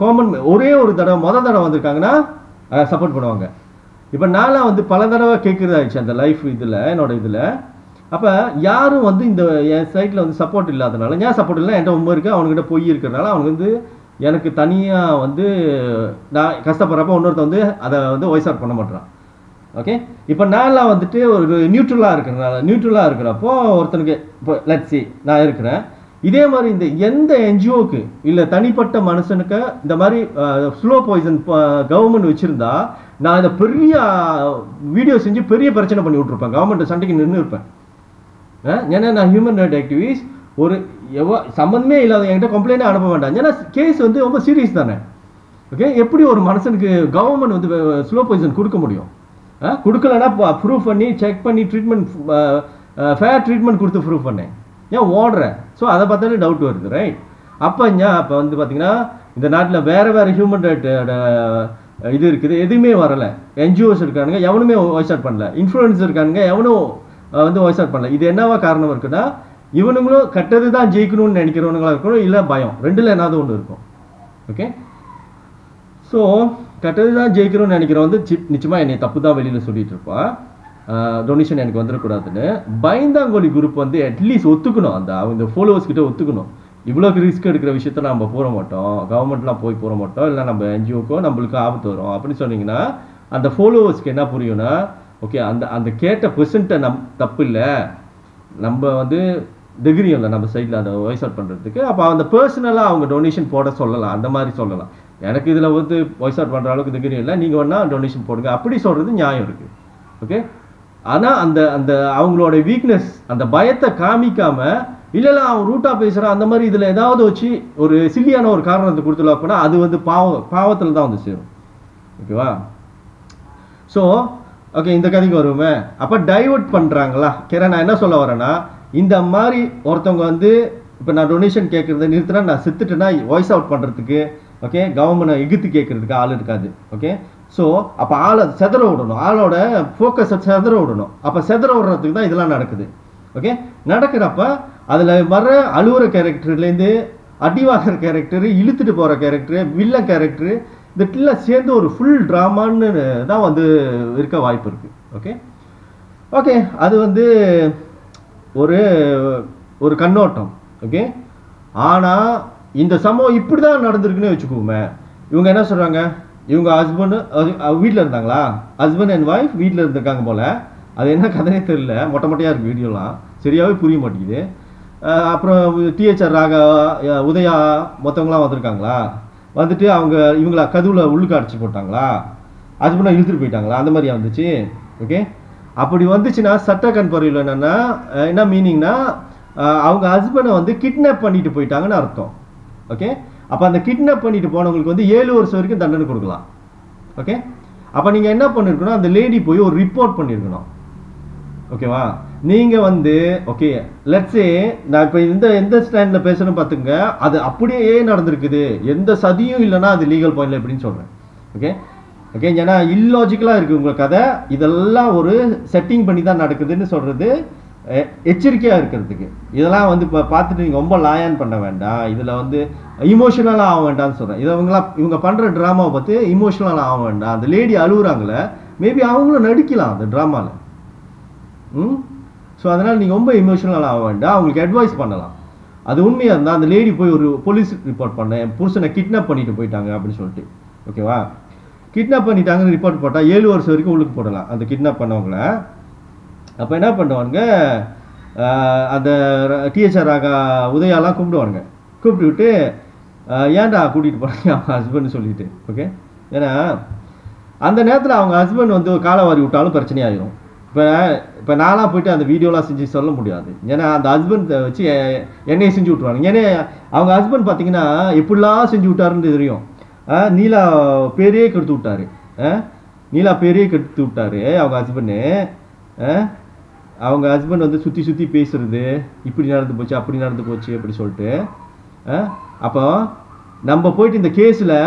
காமன் ஒரே ஒரு மொதல் தடவை வந்திருக்காங்கன்னா சப்போர்ட் பண்ணுவாங்க. இப்போ நான்லாம் வந்து பல தடவை கேட்குறதாயிடுச்சு அந்த லைஃப் இதில் என்னோட இதில். அப்போ யாரும் வந்து இந்த என் சைட்டில் வந்து சப்போர்ட் இல்லாதனால, ஏன் சப்போர்ட் இல்லை என்கிட்ட உண்மை இருக்குது, அவங்ககிட்ட பொய் இருக்கிறனால அவனுக்கு வந்து எனக்கு தனியாக வந்து நான் கஷ்டப்படுறப்ப இன்னொருத்த வந்து அதை வந்து வாய்ஸ் அவுட் பண்ண மாட்டேறான். ஓகே, இப்போ நான்லாம் வந்துட்டு ஒரு நியூட்ரலாக இருக்கிறப்போ ஒருத்தனுக்கு இப்போ லெட்ஸ் சே நான் இருக்கிறேன், இதே மாதிரி இந்த எந்த என்ஜிஓக்கு இல்லை தனிப்பட்ட மனுஷனுக்கு இந்த மாதிரி ஸ்லோ பாய்சன் கவர்மெண்ட் வச்சுருந்தா நான் இதை பெரிய வீடியோ செஞ்சு பெரிய பிரச்சனை பண்ணி விட்ருப்பேன், கவர்மெண்ட் சண்டைக்கு நின்று இருப்பேன். ஏன்னா நான் ஹியூமன் ரைட் ஆக்டிவிஸ்ட், ஒரு சம்மந்தமே இல்லாத என்கிட்ட கம்ப்ளைண்டே அனுப்ப வேண்டாம். ஏன்னா கேஸ் வந்து ரொம்ப சீரியஸ் தானே. ஓகே, எப்படி ஒரு மனுஷனுக்கு கவர்மெண்ட் வந்து ஸ்லோ பாய்சன் கொடுக்க முடியும்? கொடுக்கலன்னா ப்ரூஃப் பண்ணி செக் பண்ணி ட்ரீட்மெண்ட் ஃபேர் ட்ரீட்மெண்ட் கொடுத்து ப்ரூஃப் பண்ணேன், ஏன் ஓடுறேன்? ஸோ அதை பார்த்தாலே டவுட் வருது, ரைட்? அப்போ வந்து பார்த்தீங்கன்னா இந்த நாட்டில் வேறு ஹியூமன் ரைட் இது இருக்குது, எதுவுமே வரலை. என்ஜிஓஸ் இருக்கானுங்க, எவனுமே வாய்ஸ் அவுட் பண்ணல. இன்ஃப்ளூயன்ஸ் இருக்கானுங்க, எவனும் வந்து வாய்ஸ் அவுட் பண்ணல. இது என்னவா காரணம் இருக்குன்னா, இவனுங்களும் கட்டது தான் ஜெயிக்கணும்னு நினைக்கிறவனுங்களா இருக்கணும், இல்லை பயம், ரெண்டில் என்னாவது ஒன்று இருக்கும். ஓகே, ஸோ கட்டது தான் ஜெயிக்கணும்னு நினைக்கிறவன் வந்து நிச்சயமாக என்னை தப்பு தான் வெளியில் சொல்லிட்டு இருப்பான், டொனேஷன் எனக்கு வந்துடக்கூடாதுன்னு. பயந்தாங்கோலி குரூப் வந்து அட்லீஸ்ட் ஒத்துக்கணும், அவங்க ஃபாலோவர்ஸ் கிட்ட ஒத்துக்கணும், இவ்வளோக்கு ரிஸ்க் எடுக்கிற விஷயத்த நம்ம போட மாட்டோம், கவர்மெண்ட்லாம் போட மாட்டோம், இல்லை நம்ம என்ஜிஓக்கோ நம்மளுக்கு ஆபத்து வரும் அப்படின்னு சொன்னீங்கன்னா அந்த ஃபாலோவர்ஸ்க்கு என்ன புரியும்னா, ஓகே அந்த கேட்ட பெர்சன்ட்டை தப்பு இல்லை, நம்ம வந்து டிகிரி இல்லை நம்ம சைடில் அதை வாய்ஸ் அவுட் பண்ணுறதுக்கு, அப்போ அந்த பர்சனலாக அவங்க டொனேஷன் போட சொல்லலாம், அந்த மாதிரி சொல்லலாம். எனக்கு இதில் வந்து வாய்ஸ் அவுட் பண்ணுற அளவுக்கு டிகிரி இல்லை, நீங்கள் வேணா டொனேஷன் போடுங்க, அப்படி சொல்கிறது நியாயம் இருக்குது. ஓகே, ஆனால் அந்த அவங்களோட வீக்னஸ், அந்த பயத்தை காமிக்காம இல்லைல்ல அவன் ரூட்டாக பேசுகிறான் அந்த மாதிரி இதில் ஏதாவது வச்சு ஒரு சில்லியான ஒரு காரணத்தை கொடுத்துலாம் போனால் அது வந்து பாவத்தில் தான் வந்து சேரும். ஓகேவா? ஸோ ஓகே, இந்த கதைக்கு வருவோமே. அப்போ டைவர்ட் பண்ணுறாங்களா? கேரா நான் என்ன சொல்ல வரேன்னா, இந்த மாதிரி ஒருத்தவங்க வந்து இப்போ நான் டொனேஷன் கேட்குறத நிறுத்தினா, நான் செத்துட்டேன்னா வாய்ஸ் அவுட் பண்ணுறதுக்கு, ஓகே, கவர்மெண்ட் எகுத்து கேட்குறதுக்கு ஆள் இருக்காது. ஓகே, ஸோ அப்போ ஆளை செதற விடணும், ஆளோட ஃபோக்கஸை செதற விடணும். அப்போ செதற விடுறதுக்கு தான் இதெல்லாம் நடக்குது. ஓகே, நடக்கிறப்ப அதில் வர்ற அழுவுற கேரக்டர்லேருந்து அடிவாகிற கேரக்டரு, இழுத்துட்டு போகிற கேரக்டரு, வில்ல கேரக்டரு, இதெல்லாம் சேர்ந்து ஒரு ஃபுல் ட்ராமான்னு தான் வந்து இருக்க வாய்ப்பு இருக்குது. ஓகே ஓகே, அது வந்து ஒரு ஒரு கண்ணோட்டம். ஓகே, ஆனால் இந்த சம்பவம் இப்படி தான் நடந்திருக்குன்னு வச்சுக்கோமே. இவங்க என்ன சொல்கிறாங்க, இவங்க ஹஸ்பண்டு வீட்டில் இருந்தாங்களா, ஹஸ்பண்ட் அண்ட் ஒய்ஃப் வீட்டில் இருந்திருக்காங்க போல். அது என்ன கதையே தெரியல, மொட்டை மொட்டையாக இருக்குது வீடியோலாம், சரியாகவே புரிய மாட்டேங்குது. அப்புறம் டிஹெச்ஆர் ராகா, உதயா மொத்தவங்களாம் வந்திருக்காங்களா, வந்துட்டு இவங்கள கதவுல உள்ளுக்கு அடிச்சு போட்டாங்களா, ஹஸ்பண்டை இழுத்துட்டு போயிட்டாங்களா, அந்த மாதிரியா வந்துச்சு. ஓகே, அப்படி வந்துச்சுன்னா சட்ட கண்பறையில் என்னென்னா என்ன மீனிங்னா, அவங்க ஹஸ்பண்டை வந்து கிட்னாப் பண்ணிட்டு போயிட்டாங்கன்னு அர்த்தம். ஓகே, அப்போ அந்த கிட்னாப் பண்ணிட்டு போனவங்களுக்கு வந்து 7 வருஷம் வரைக்கும் தண்டனை கொடுக்கலாம். ஓகே, அப்போ நீங்கள் என்ன பண்ணிருக்கணும், அந்த லேடி போய் ஒரு ரிப்போர்ட் பண்ணியிருக்கணும். ஓகேவா? நீங்கள் வந்து ஓகே லெட்ஸே நான் இப்போ எந்த ஸ்டாண்டில் பேசுகிறேன்னு பார்த்துங்க, அது அப்படியே நடந்திருக்குது, எந்த சதியும் இல்லைன்னா அது லீகல் பாயிண்டில் எப்படின்னு சொல்கிறேன். ஓகே ஓகே, ஏன்னா இல்லாஜிக்கலாக இருக்குது உங்கள் கதை, இதெல்லாம் ஒரு செட்டிங் பண்ணி தான் நடக்குதுன்னு சொல்கிறது எச்சரிக்கையாக இருக்கிறதுக்கு. இதெல்லாம் வந்து இப்போ பார்த்துட்டு நீங்கள் ரொம்ப லாயான் பண்ண வேண்டாம், இதில் வந்து இமோஷனலாக ஆக வேண்டாம்னு சொல்கிறேன். இவங்க பண்ணுற ட்ராமாவை பார்த்து இமோஷனலாக ஆக வேண்டாம். அந்த லேடி அழுகுறாங்களே, மேபி அவங்களும் நடிக்கலாம் அந்த ட்ராமாவில். ஸோ அதனால் நீங்கள் ரொம்ப இமோஷனலாக ஆக வேண்டாம், அவங்களுக்கு அட்வைஸ் பண்ணலாம். அது உண்மையாக இருந்தால் அந்த லேடி போய் ஒரு போலீஸ் ரிப்போர்ட் பண்ணேன், புருஷனை கிட்னாப் பண்ணிட்டு போயிட்டாங்க அப்படின்னு சொல்லிட்டு. ஓகேவா? கிட்னாப் பண்ணிட்டாங்கன்னு ரிப்போர்ட் போட்டால் 7 வருஷம் வரைக்கும் உள்ளுக்கு போடலாம் அந்த கிட்னாப் பண்ணவங்கள. அப்போ என்ன பண்ணுவாங்க, அந்த டிஹெச்ஆர் ராகா உதயாலாம் கூப்பிடுவாங்க, கூப்பிட்டுக்கிட்டு ஏன்டா கூட்டிகிட்டு போனாங்க அவங்க ஹஸ்பண்ட் சொல்லிட்டு. ஓகே, ஏன்னா அந்த நேரத்தில் அவங்க ஹஸ்பண்ட் வந்து காலவாரி விட்டாலும் பிரச்சனையாயிரும். இப்போ நான்லாம் போயிட்டு அந்த வீடியோலாம் செஞ்சு சொல்ல முடியாது, ஏன்னா அந்த ஹஸ்பண்ட் வச்சு என்னையை செஞ்சு விட்ருவாங்க. ஏன்னா அவங்க ஹஸ்பண்ட் பார்த்தீங்கன்னா எப்படிலாம் செஞ்சு விட்டாருன்னு தெரியும். நீலா பேரையே கெடுத்து விட்டாரு, நீலா பேரையே கெடுத்து விட்டாரு அவங்க ஹஸ்பண்டு. அவங்க ஹஸ்பண்ட் வந்து சுற்றி சுற்றி பேசுறது, இப்படி நடந்து போச்சு அப்படி நடந்து போச்சு அப்படி சொல்லிட்டு. அப்போ நம்ம போயிட்டு இந்த கேஸில்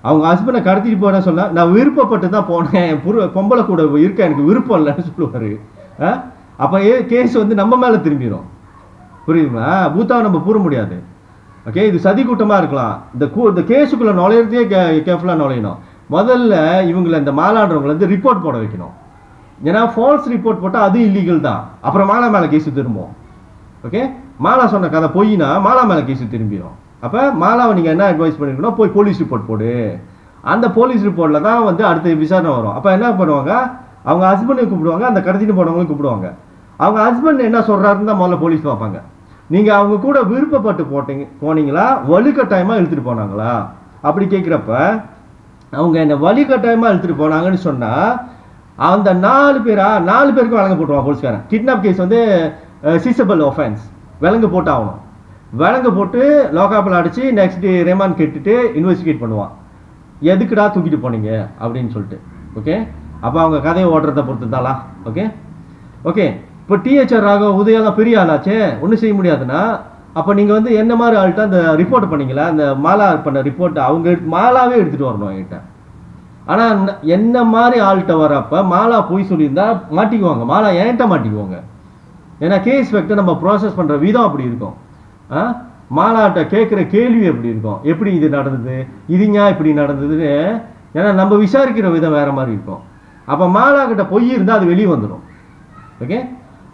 அவங்க ஹஸ்பண்டை கடத்திட்டு போகிறேன்னு சொன்னால், நான் விருப்பப்பட்டு தான் போனேன், பொம்பளை கூட இருக்க எனக்கு விருப்பம் இல்லைன்னு சொல்லுவார். அப்போ கேஸ் வந்து நம்ம மேலே திரும்பிடும். புரியுதுங்களா? பூத்தாவை நம்ம கூற முடியாது. ஓகே, இது சதி கூட்டமாக இருக்கலாம். இந்த கேஸுக்குள்ளே நுழையிறதே கேர்ஃபுல்லாக நுழையணும். முதல்ல இவங்களை இந்த மாலாடுறவங்களை வந்து ரிப்போர்ட் போட வைக்கணும். ஏன்னா ஃபால்ஸ் ரிப்போர்ட் போட்டால் அது இல்லீகல் தான். அப்புறம் மாலா மேலே கேஸு திரும்பும். ஓகே, மாலா சொன்ன கதை பொய்னா மாலா மேலே கேஸு திரும்பிடும். அப்போ மாலாவை நீங்கள் என்ன அட்வைஸ் பண்ணிருக்கணும், போய் போலீஸ் ரிப்போர்ட் போடு. அந்த போலீஸ் ரிப்போர்ட்டில் தான் வந்து அடுத்த விசாரணை வரும். அப்போ என்ன பண்ணுவாங்க, அவங்க ஹஸ்பண்டை கூப்பிடுவாங்க, அந்த கடத்திட்டு போனவங்களும் கூப்பிடுவாங்க. அவங்க ஹஸ்பண்ட் என்ன சொல்கிறாருன்னு தான் முதல்ல போலீஸ் பார்ப்பாங்க. நீங்கள் அவங்க கூட விருப்பப்பட்டு போனீங்களா வலுக்கட்டாயமாக இழுத்துட்டு போனாங்களா அப்படி கேட்குறப்ப அவங்க என்ன வலுக்கட்டாயமாக இழுத்துட்டு போனாங்கன்னு சொன்னால் அந்த 4 பேருக்கும் விலங்கு போட்டுருவான் போலீஸ்காரன். கிட்னாப் கேஸ் வந்து சீசபிள் ஆஃபென்ஸ், விலங்கு போட்டு ஆகணும். விலங்கு போட்டு லோக்காப்பில் அடித்து நெக்ஸ்ட் டே ரிமாண்ட் கேட்டுட்டு இன்வெஸ்டிகேட் பண்ணுவான், எதுக்குடா தூக்கிட்டு போனீங்க அப்படின்னு சொல்லிட்டு. ஓகே, அப்போ அவங்க கதையை ஓட்டுறதை பொறுத்து தாளா. ஓகே ஓகே இப்போ டிஹெச்ஆர் ராகவ் உதயாலாம் பெரிய ஆளாச்சே, ஒன்றும் செய்ய முடியாதுன்னா அப்போ நீங்கள் வந்து என்ன மாதிரி ஆள்கிட்ட அந்த ரிப்போர்ட் பண்ணீங்களா, அந்த மாலா பண்ண ரிப்போர்ட்டை அவங்க மாலாவே எடுத்துகிட்டு வரணும் என்கிட்ட. ஆனால் என்ன மாதிரி ஆள்கிட்ட வரப்போ மாலா போய் சொல்லியிருந்தா மாட்டிக்குவாங்க, மாலா என்கிட்ட மாட்டிக்குவாங்க. ஏன்னா கேஸ் ஃபேக்டை நம்ம ப்ராசஸ் பண்ணுற விதம் அப்படி இருக்கும். மாலாட்ட கேட்குற கேள்வி எப்படி இருக்கும், எப்படி இது நடந்தது, இதுங்க இப்படி நடந்ததுன்னு. ஏன்னா நம்ம விசாரிக்கிற விதம் வேறு மாதிரி இருக்கும். அப்போ மாலா கிட்ட பொய் இருந்தால் அது வெளியே வந்துடும். ஓகே,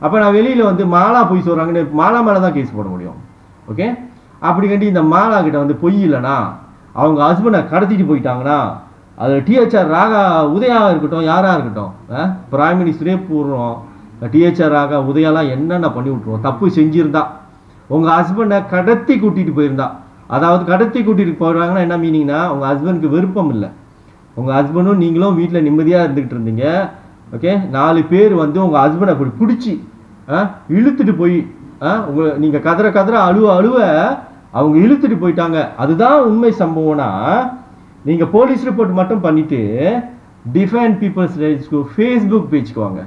அப்போ நான் வெளியில் வந்து மாலா பொய் சொல்கிறாங்கன்னு மாலா மேலே தான் கேஸ் போட முடியும். ஓகே, அப்படி கண்டி இந்த மாலா கிட்ட வந்து பொய் இல்லைனா அவங்க ஹஸ்பண்டை கடத்திட்டு போயிட்டாங்கன்னா அது டிஹெச்ஆர் ராகா உதயா இருக்கட்டும் யாராக இருக்கட்டும், பிரைம் மினிஸ்டரே போடுறோம், டிஹெச்ஆர் ராகா உதயாலாம் என்னென்ன பண்ணி விட்ருவோம். தப்பு செஞ்சுருந்தா உங்கள் ஹஸ்பண்டை கடத்தி கூட்டிகிட்டு போயிருந்தா, அதாவது கடத்தி கூட்டிகிட்டு போகிறாங்கன்னா என்ன மீனிங்னா உங்கள் ஹஸ்பண்டுக்கு விருப்பம் இல்லை, உங்கள் ஹஸ்பண்டும் நீங்களும் வீட்டில் நிம்மதியாக இருந்துக்கிட்டு இருந்தீங்க. ஓகே, 4 பேர் வந்து உங்கள் ஹஸ்பண்டை அப்படி பிடிச்சி இழுத்துட்டு போய் நீங்கள் கதற அழுவ அவங்க இழுத்துட்டு போயிட்டாங்க. அதுதான் உண்மை சம்பவம்னா நீங்கள் போலீஸ் ரிப்போர்ட் மட்டும் பண்ணிவிட்டு டிஃபெண்ட் பீப்புள்ஸ் ரைட்ஸ்க்கு ஃபேஸ்புக் பேஜ்க்கு வாங்க.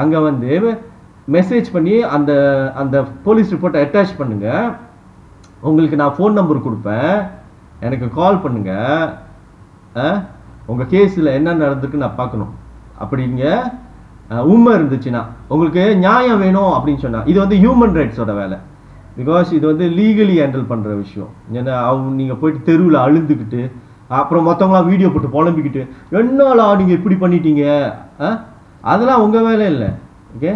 அங்கே வந்து மெசேஜ் பண்ணி அந்த அந்த போலீஸ் ரிப்போர்ட்டை அட்டாச் பண்ணுங்கள். உங்களுக்கு நான் ஃபோன் நம்பர் கொடுப்பேன், எனக்கு கால் பண்ணுங்கள். உங்கள் கேஸில் என்ன நடந்திருக்குன்னு நான் பார்க்கணும். அப்படிங்க உண்மை இருந்துச்சுன்னா உங்களுக்கு நியாயம் வேணும் அப்படின்னு சொன்னால் இது வந்து ஹியூமன் ரைட்ஸோட வேலை. பிகாஸ் இது வந்து லீகலி ஹேண்டில் பண்ணுற விஷயம். ஏன்னா நீங்கள் போயிட்டு தெருவில் அழுந்துக்கிட்டு அப்புறம் மற்றவங்களாம் வீடியோ போட்டு புலம்பிக்கிட்டு என்னாலா நீங்கள் இப்படி பண்ணிட்டீங்க, அதெல்லாம் உங்கள் வேலை இல்லை. ஓகே,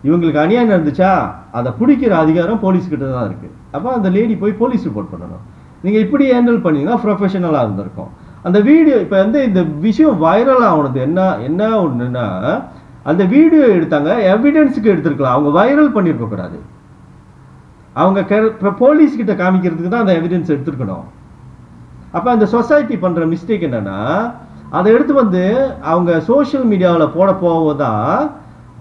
இவங்களுக்கு அநியாயம் நடந்துச்சா அதை பிடிக்கிற அதிகாரம் போலீஸ்கிட்ட தான் இருக்குது. அப்போ அந்த லேடி போய் போலீஸ் ரிப்போர்ட் பண்ணணும். நீங்கள் இப்படி ஹேண்டில் பண்ணிங்கன்னா ப்ரொஃபஷனலாக இருந்திருக்கும். அந்த வீடியோ இப்போ வந்து இந்த விஷயம் வைரல் ஆகுனது என்ன ஒன்றுன்னா அந்த வீடியோ எடுத்தாங்க எவிடன்ஸுக்கு எடுத்துருக்கலாம், அவங்க வைரல் பண்ணியிருக்கக்கூடாது. அவங்க போலீஸ்கிட்ட காமிக்கிறதுக்கு தான் அந்த எவிடன்ஸ் எடுத்துருக்கணும். அப்போ அந்த சொசைட்டி பண்ணுற மிஸ்டேக் என்னென்னா அதை எடுத்து வந்து அவங்க சோஷியல் மீடியாவில் போவதான்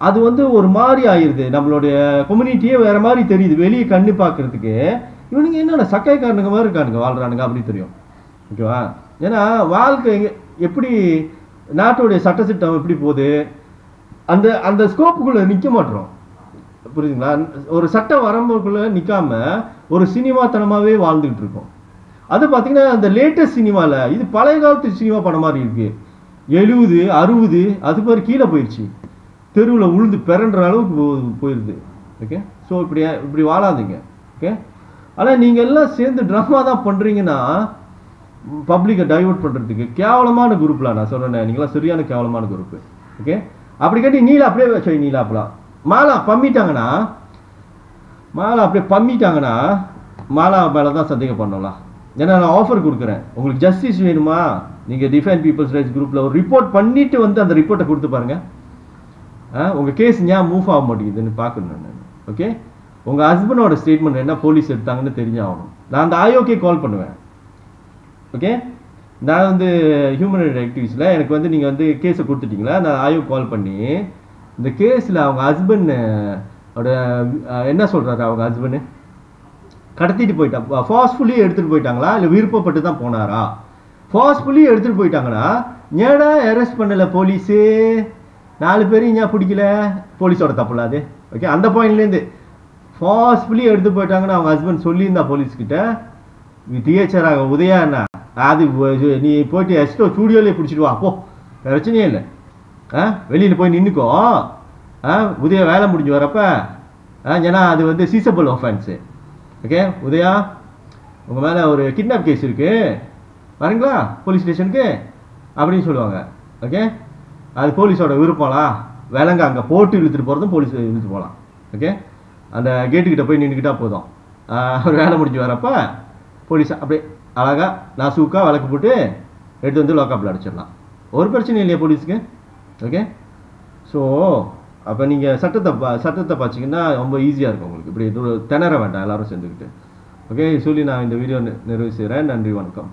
அது வந்து ஒரு மாதிரி ஆயிடுது. நம்மளுடைய கம்யூனிட்டியே வேறு மாதிரி தெரியுது வெளியே கண்ணு பார்க்குறதுக்கு. இவனுங்க என்னென்ன சக்கைக்காரனுங்க மாதிரி இருக்கானுங்க வாழ்கிறானுங்க அப்படி தெரியும். ஓகேவா, ஏன்னா வாழ்க்கை எப்படி நாட்டுடைய சட்டத்திட்டம் எப்படி போகுது அந்த அந்த ஸ்கோப்புக்குள்ளே நிற்க மாட்டோம். புரியுதுங்களா, ஒரு சட்ட வரம்புக்குள்ளே நிற்காம ஒரு சினிமாத்தனமாகவே வாழ்ந்துக்கிட்டு இருக்கோம். அது பார்த்தீங்கன்னா அந்த லேட்டஸ்ட் சினிமாவில் இது பழைய காலத்து சினிமா படம் மாதிரி இருக்குது. 70 60 அது மாதிரி கீழே போயிடுச்சு, தெருவில் உழுந்து பிறன்ற அளவுக்கு போயிடுது. ஓகே, ஸோ இப்படி வாழாதீங்க. ஓகே, ஆனால் நீங்கள் எல்லாம் சேர்ந்து ட்ராமா தான் பண்ணுறீங்கன்னா பப்ளிக்கை டைவர்ட் பண்ணுறதுக்கு கேவலமான குரூப்லாம் நான் சொல்கிறேன். நீங்களாம் சரியான கேவலமான குரூப்பு. ஓகே, அப்படி கட்டி நீலா அப்படியே வச்சு நீலா அப்பலாம் மாலா பம்மிட்டாங்கன்னா மாலா மேலே தான் சந்தேகம் பண்ணலாம். ஏன்னா நான் ஆஃபர் கொடுக்குறேன், உங்களுக்கு ஜஸ்டிஸ் வேணுமா நீங்கள் டிஃபெண்ட் பீப்புள்ஸ் ரைட்ஸ் குரூப்பில் ஒரு ரிப்போர்ட் பண்ணிவிட்டு வந்து அந்த ரிப்போர்ட்டை கொடுத்து பாருங்கள். உங்கள் கேஸ் ஏன் மூவ் ஆக மாட்டேங்குதுன்னு பார்க்கணும் நான். ஓகே, உங்கள் ஹஸ்பண்டோட ஸ்டேட்மெண்ட் என்ன போலீஸ் எடுத்தாங்கன்னு தெரிஞ்சாகணும். நான் அந்த ஆயோக்கே கால் பண்ணுவேன். ஓகே, நான் வந்து ஹியூமன் ரைட் ஆக்டிவிஸ்டில் எனக்கு வந்து நீங்கள் வந்து கேஸை கொடுத்துட்டிங்களா, நான் ஆயோ கால் பண்ணி இந்த கேஸில் அவங்க ஹஸ்பண்ட் என்ன சொல்கிறாரு, அவங்க ஹஸ்பண்டு கடத்திட்டு போயிட்டா ஃபார்ஸ்ஃபுல்லி எடுத்துகிட்டு போயிட்டாங்களா இல்லை விருப்பப்பட்டு தான் போனாரா? ஃபார்ஸ்ஃபுல்லி எடுத்துகிட்டு போயிட்டாங்கன்னா ஏடா அரெஸ்ட் பண்ணலை போலீஸு, 4 பேரும் ஏன் பிடிக்கல, போலீஸோட தப்புல அது. ஓகே, அந்த பாயிண்ட்லேருந்து ஃபார்ஸ்ஃபுல்லி எடுத்து போயிட்டாங்கன்னா அவங்க ஹஸ்பண்ட் சொல்லியிருந்தா போலீஸ்கிட்ட டிஹெச்ஆர் உதயா என்ன அது நீ போயிட்டு எஸ்டோ ஸ்டூடியோலேயே பிடிச்சிட்டு வா போ, பிரச்சனையே இல்லை, வெளியில் போய் நின்றுக்கோ, உதயா வேலை முடிஞ்சு வரப்ப. ஏன்னா அது வந்து சீசபிள் ஆஃபென்ஸு. ஓகே, உதயா உங்கள் மேலே ஒரு கிட்னாப் கேஸ் இருக்குது வரீங்களா போலீஸ் ஸ்டேஷனுக்கு அப்படின்னு சொல்லுவாங்க. ஓகே, அது போலீஸோட விருப்பம்லாம் விலங்கு அங்கே போட்டு இழுத்துட்டு போகிறதும் போலீஸ் இழுத்துட்டு போகலாம். ஓகே, அந்த கேட்டுக்கிட்ட போய் நின்றுக்கிட்டா போதும், ஒரு வேலை முடிஞ்சு வரப்ப போலீஸ் அப்படியே அழகாக நாசூக்காக வழக்கு போட்டு எடுத்து வந்து லாக்அப்பில் அடிச்சிடலாம், ஒரு பிரச்சனையும் இல்லையா போலீஸுக்கு. ஓகே, ஸோ அப்போ நீங்கள் சட்டத்தை பார்த்தீங்கன்னா ரொம்ப ஈஸியாக இருக்கும் உங்களுக்கு. இப்படி திணற வேண்டாம் எல்லாரும் சேர்ந்துக்கிட்டு. ஓகே, சொல்லி நான் இந்த வீடியோ நிறைவு செய்கிறேன். நன்றி, வணக்கம்.